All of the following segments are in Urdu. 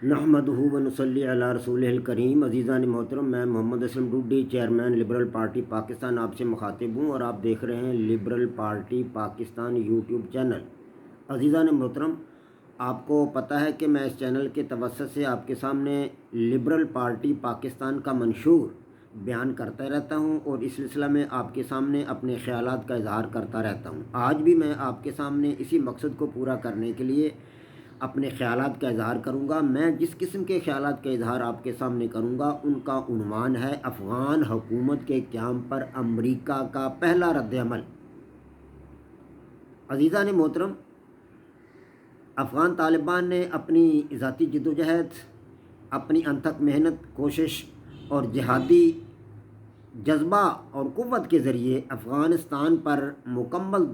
نحمدہ و نصلی علی رسولہ الکریم۔ عزیزان محترم، میں Muhammad Aslam Dodi, chairman liberal party Pakistan, آپ سے مخاطب ہوں اور آپ دیکھ رہے ہیں liberal party Pakistan YouTube channel. عزیزان محترم، آپ کو پتہ ہے کہ میں اس چینل کے توسط سے آپ کے سامنے لبرل پارٹی پاکستان کا منشور بیان کرتا رہتا ہوں اور اس سلسلہ میں آپ کے سامنے اپنے خیالات کا اظہار کرتا رہتا ہوں۔ آج بھی میں آپ کے سامنے اسی مقصد کو پورا کرنے کے لیے اپنے خیالات کا اظہار کروں گا۔ میں جس قسم کے خیالات کا اظہار آپ کے سامنے کروں گا ان کا عنوان ہے افغان حکومت کے قیام پر امریکہ کا پہلا رد عمل۔ عزیزان محترم، افغان طالبان نے اپنی ذاتی جدوجہد، اپنی انتھک محنت، کوشش اور جہادی جذبہ اور قوت کے ذریعے افغانستان پر مکمل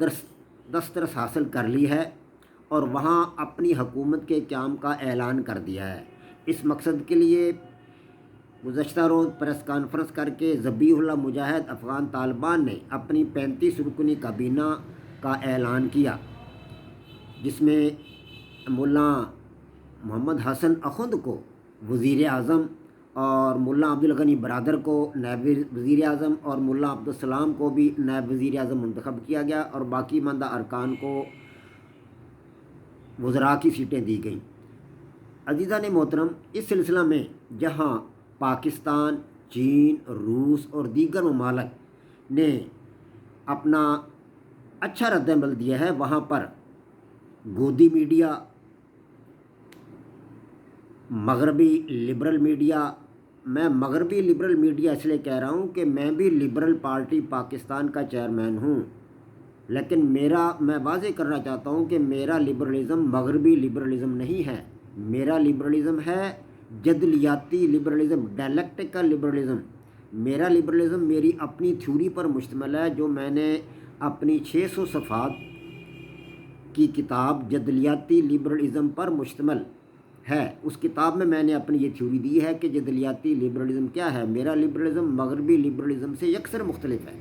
دسترس حاصل کر لی ہے اور وہاں اپنی حکومت کے قیام کا اعلان کر دیا ہے۔ اس مقصد کے لیے گزشتہ روز پریس کانفرنس کر کے ذبیح اللہ مجاہد افغان طالبان نے اپنی 35 رکنی کابینہ کا اعلان کیا، جس میں ملا محمد حسن اخند کو وزیر اعظم اور ملا عبدالغنی برادر کو نائب وزیر اعظم اور ملا عبدالسلام کو بھی نائب وزیر اعظم منتخب کیا گیا اور باقی ماندہ ارکان کو وزراء کی سیٹیں دی گئیں۔ عزیزان محترم، اس سلسلہ میں جہاں پاکستان، چین، روس اور دیگر ممالک نے اپنا اچھا رد عمل دیا ہے، وہاں پر گودی میڈیا، مغربی لبرل میڈیا، میں مغربی لبرل میڈیا اس لیے کہہ رہا ہوں کہ میں بھی لبرل پارٹی پاکستان کا چیئرمین ہوں، لیکن میں واضح کرنا چاہتا ہوں کہ میرا لبرلزم مغربی لبرلزم نہیں ہے، میرا لبرلزم ہے جدلیاتی لبرلزم، ڈائلیکٹیکل لبرلزم۔ میرا لبرلزم میری اپنی تھیوری پر مشتمل ہے، جو میں نے اپنی 600 صفحات کی کتاب جدلیاتی لبرلزم پر مشتمل ہے۔ اس کتاب میں نے اپنی یہ تھیوری دی ہے کہ جدلیاتی لبرلزم کیا ہے۔ میرا لبرلزم مغربی لبرلزم سے یکسر مختلف ہے۔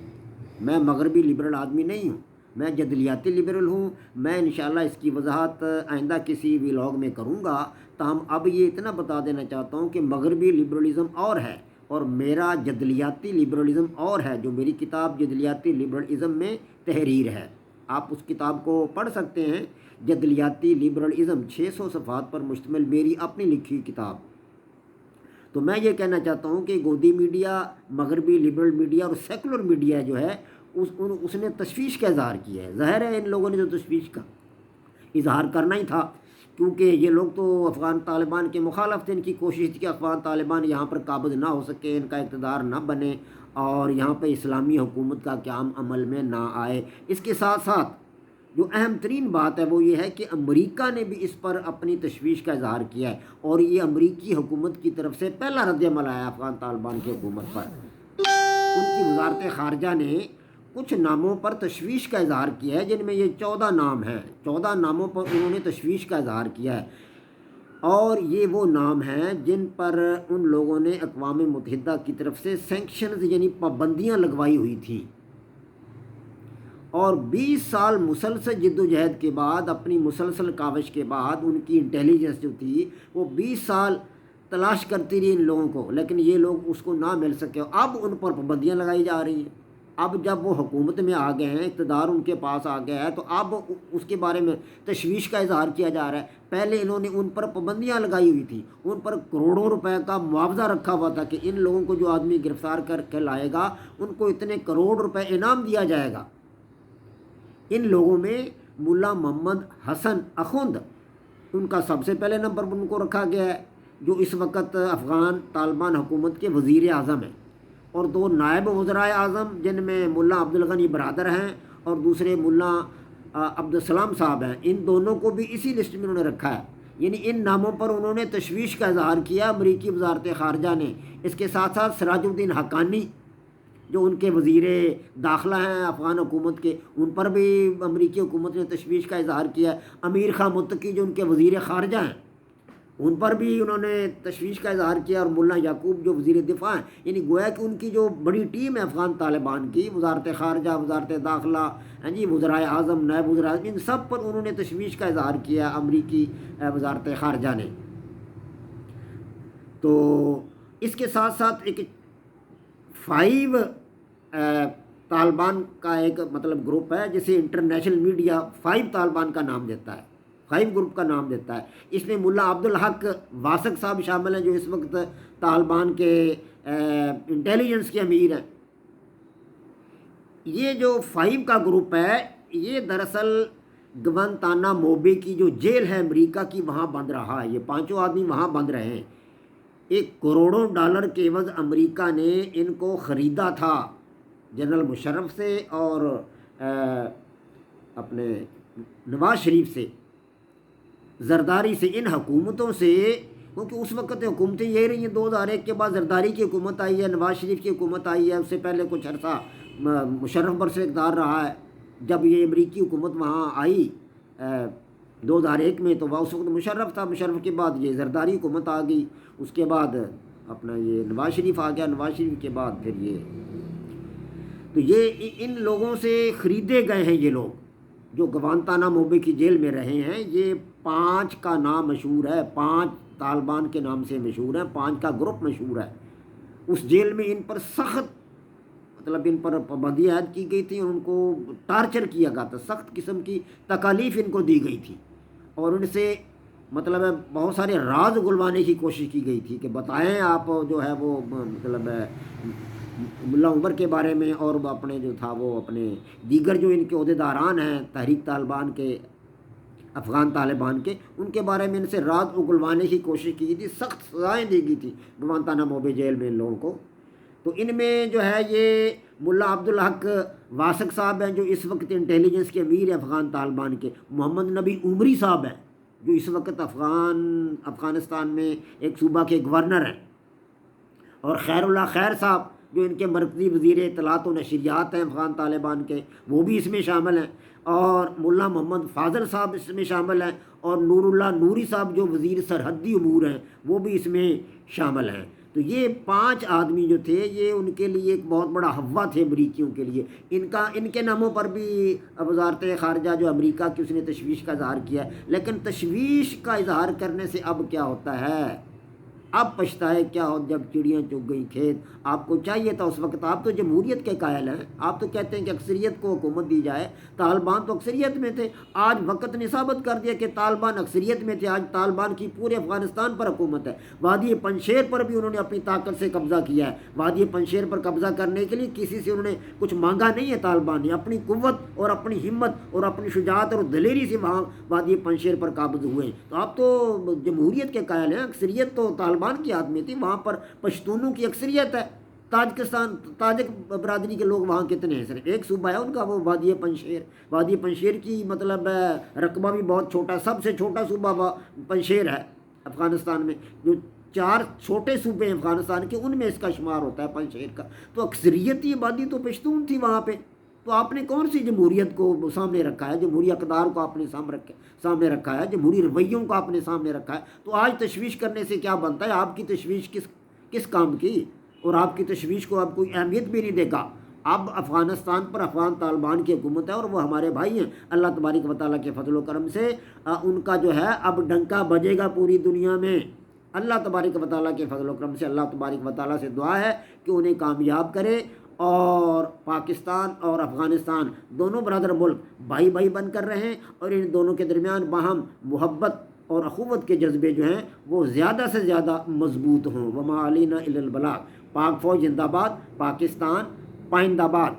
میں مغربی لبرل آدمی نہیں ہوں، میں جدلیاتی لبرل ہوں۔ میں انشاءاللہ اس کی وضاحت آئندہ کسی ویلاگ میں کروں گا، تاہم اب یہ اتنا بتا دینا چاہتا ہوں کہ مغربی لبرلزم اور ہے اور میرا جدلیاتی لبرلزم اور ہے، جو میری کتاب جدلیاتی لبرلزم میں تحریر ہے۔ آپ اس کتاب کو پڑھ سکتے ہیں، جدلیاتی لبرلزم، 600 صفحات پر مشتمل میری اپنی لکھی کتاب۔ تو میں یہ کہنا چاہتا ہوں کہ گودی میڈیا، مغربی لبرل میڈیا اور سیکولر میڈیا جو ہے اس نے تشویش کا اظہار کیا ہے۔ ظاہر ہے ان لوگوں نے جو تشویش کا اظہار کرنا ہی تھا، کیونکہ یہ لوگ تو افغان طالبان کے مخالف تھے۔ ان کی کوشش تھی کہ افغان طالبان یہاں پر قابض نہ ہو سکے، ان کا اقتدار نہ بنے اور یہاں پہ اسلامی حکومت کا قیام عمل میں نہ آئے۔ اس کے ساتھ ساتھ جو اہم ترین بات ہے وہ یہ ہے کہ امریکہ نے بھی اس پر اپنی تشویش کا اظہار کیا ہے اور یہ امریکی حکومت کی طرف سے پہلا رد عمل آیا افغان طالبان کی حکومت پر۔ ان کی وزارت خارجہ نے کچھ ناموں پر تشویش کا اظہار کیا ہے، جن میں یہ 14 نام ہیں۔ 14 ناموں پر انہوں نے تشویش کا اظہار کیا ہے اور یہ وہ نام ہیں جن پر ان لوگوں نے اقوام متحدہ کی طرف سے سینکشنز یعنی پابندیاں لگوائی ہوئی تھیں، اور 20 سال مسلسل جد و جہد کے بعد، اپنی مسلسل کاوش کے بعد، ان کی انٹیلیجنس جو تھی وہ 20 سال تلاش کرتی رہی ان لوگوں کو، لیکن یہ لوگ اس کو نہ مل سکے۔ اب ان پر پابندیاں لگائی جا رہی ہیں۔ اب جب وہ حکومت میں آ گئے ہیں، اقتدار ان کے پاس آ گیا ہے، تو اب اس کے بارے میں تشویش کا اظہار کیا جا رہا ہے۔ پہلے انہوں نے ان پر پابندیاں لگائی ہوئی تھی، ان پر کروڑوں روپے کا معاوضہ رکھا ہوا تھا کہ ان لوگوں کو جو آدمی گرفتار کر کے لائے گا ان کو اتنے کروڑ روپے انعام دیا جائے گا۔ ان لوگوں میں ملا محمد حسن اخند، ان کا سب سے پہلے نمبر پر ان کو رکھا گیا ہے، جو اس وقت افغان طالبان حکومت کے وزیر اعظم ہیں، اور 2 نائب وزرائے اعظم جن میں ملا عبدالغنی برادر ہیں اور دوسرے ملا عبدالسلام صاحب ہیں، ان دونوں کو بھی اسی لسٹ میں انہوں نے رکھا ہے۔ یعنی ان ناموں پر انہوں نے تشویش کا اظہار کیا امریکی وزارت خارجہ نے۔ اس کے ساتھ ساتھ سراج الدین حقانی جو ان کے وزیر داخلہ ہیں افغان حکومت کے، ان پر بھی امریکی حکومت نے تشویش کا اظہار کیا ہے۔ امیر خان متقی جو ان کے وزیر خارجہ ہیں، ان پر بھی انہوں نے تشویش کا اظہار کیا، اور ملا یعقوب جو وزیر دفاع ہیں، یعنی گویا کہ ان کی جو بڑی ٹیم ہے افغان طالبان کی، وزارت خارجہ، وزارت داخلہ، وزرائے اعظم، نائب وزرائے اعظم، ان سب پر انہوں نے تشویش کا اظہار کیا امریکی وزارت خارجہ نے۔ تو اس کے ساتھ ساتھ ایک 5 طالبان کا ایک مطلب گروپ ہے جسے انٹرنیشنل میڈیا 5 طالبان کا نام دیتا ہے، 5 گروپ کا نام دیتا ہے۔ اس میں ملا عبدالحق واسق صاحب شامل ہیں جو اس وقت طالبان کے انٹیلیجنس کے امیر ہیں۔ یہ جو 5 کا گروپ ہے یہ دراصل گوانتانامو بے کی جو جیل ہے امریکہ کی وہاں بند رہا ہے، یہ 5 آدمی وہاں بند رہے ہیں۔ $1 کروڑ کے عوض امریکہ نے ان کو خریدا تھا جنرل مشرف سے اور اپنے نواز شریف سے، زرداری سے، ان حکومتوں سے، کیونکہ اس وقت حکومتیں یہی رہی ہیں۔ 2001 کے بعد زرداری کی حکومت آئی ہے، نواز شریف کی حکومت آئی ہے، اس سے پہلے کچھ عرصہ مشرف برسر اقتدار رہا ہے۔ جب یہ امریکی حکومت وہاں آئی 2001 میں تو اس وقت مشرف تھا، مشرف کے بعد یہ زرداری حکومت آ گئی، اس کے بعد اپنا یہ نواز شریف آ گیا، نواز شریف کے بعد پھر یہ، تو یہ ان لوگوں سے خریدے گئے ہیں۔ یہ لوگ جو گوانتانامو بے کی جیل میں رہے ہیں، یہ 5 کا نام مشہور ہے، 5 طالبان کے نام سے مشہور ہیں، 5 کا گروپ مشہور ہے۔ اس جیل میں ان پر سخت مطلب ان پر پابندی عائد کی گئی تھی، ان کو ٹارچر کیا گیا تھا، سخت قسم کی تکالیف ان کو دی گئی تھی، اور ان سے مطلب بہت سارے راز اگلوانے کی کوشش کی گئی تھی کہ بتائیں آپ جو ہے وہ مطلب ملا عمر کے بارے میں، اور اپنے جو تھا وہ اپنے دیگر جو ان کے عہدیداران ہیں تحریک طالبان کے، افغان طالبان کے، ان کے بارے میں ان سے راز اگلوانے کی کوشش کی گئی تھی، سخت سزائیں دی گئی تھی گوانتانامو بے جیل میں ان لوگوں کو۔ تو ان میں جو ہے یہ ملا عبدالحق واسق صاحب ہیں جو اس وقت انٹیلیجنس کے امیر ہیں افغان طالبان کے، محمد نبی عمری صاحب ہیں جو اس وقت افغانستان میں ایک صوبہ کے گورنر ہیں، اور خیر اللہ خیر صاحب جو ان کے مرکزی وزیر اطلاعات و نشریات ہیں افغان طالبان کے، وہ بھی اس میں شامل ہیں، اور ملا محمد فاضل صاحب اس میں شامل ہیں، اور نور اللہ نوری صاحب جو وزیر سرحدی امور ہیں وہ بھی اس میں شامل ہیں۔ تو یہ 5 آدمی جو تھے یہ ان کے لیے ایک بہت بڑا ہوا تھے امریکیوں کے لیے۔ ان کے ناموں پر بھی وزارت خارجہ جو امریکہ کی اس نے تشویش کا اظہار کیا ہے، لیکن تشویش کا اظہار کرنے سے اب کیا ہوتا ہے؟ اب پچھتائے کیا ہو جب چڑیاں چگ گئیں کھیت۔ آپ کو چاہیے تھا اس وقت، آپ تو جمہوریت کے قائل ہیں، آپ تو کہتے ہیں کہ اکثریت کو حکومت دی جائے، طالبان تو اکثریت میں تھے، آج وقت نے ثابت کر دیا کہ طالبان اکثریت میں تھے، آج طالبان کی پورے افغانستان پر حکومت ہے۔ وادی پنشیر پر بھی انہوں نے اپنی طاقت سے قبضہ کیا ہے، وادی پنشیر پر قبضہ کرنے کے لیے کسی سے انہوں نے کچھ مانگا نہیں ہے، طالبان نے اپنی قوت اور اپنی ہمت اور اپنی شجاعت اور دلیری سے وہاں وادی پنشیر پر قابض ہوئے ہیں۔ تو آپ تو جمہوریت کے قائل ہیں، اکثریت تو طالبان کی ہاتھ میں تھی، وہاں پر پشتونوں کی اکثریت ہے، تاجک برادری کے لوگ وہاں کتنے ہیں؟ صرف ایک صوبہ ہے ان کا، وہ وادی پنشیر۔ وادی پنشیر کی مطلب رقبہ بھی بہت چھوٹا، سب سے چھوٹا صوبہ پنشیر ہے افغانستان میں، جو 4 چھوٹے صوبے ہیں افغانستان کے ان میں اس کا شمار ہوتا ہے پنشیر کا۔ تو اکثریتی آبادی تو پشتون تھی وہاں پہ، تو آپ نے کون سی جمہوریت کو سامنے رکھا ہے؟ جمہوری اقدار کو آپ نے سامنے رکھا ہے، جمہوری رویوں کو آپ نے سامنے رکھا ہے۔ تو آج تشویش کرنے سے کیا بنتا ہے؟ آپ کی تشویش کس کام کی؟ اور آپ کی تشویش کو اب کوئی اہمیت بھی نہیں دے گا۔ اب افغانستان پر افغان طالبان کی حکومت ہے اور وہ ہمارے بھائی ہیں، اللہ تبارک و تعالیٰ کے فضل و کرم سے ان کا جو ہے اب ڈنکا بجے گا پوری دنیا میں۔ اللہ تبارک و تعالیٰ کے فضل و کرم سے، اللہ تبارک و تعالیٰ سے دعا ہے کہ انہیں کامیاب کرے، اور پاکستان اور افغانستان دونوں برادر ملک بھائی بھائی بن کر رہیں، اور ان دونوں کے درمیان باہم محبت اور اخوت کے جذبے جو ہیں وہ زیادہ سے زیادہ مضبوط ہوں۔ وما علینا الا البلاغ۔ پاک فوج زندہ باد، پاکستان پائندہ باد۔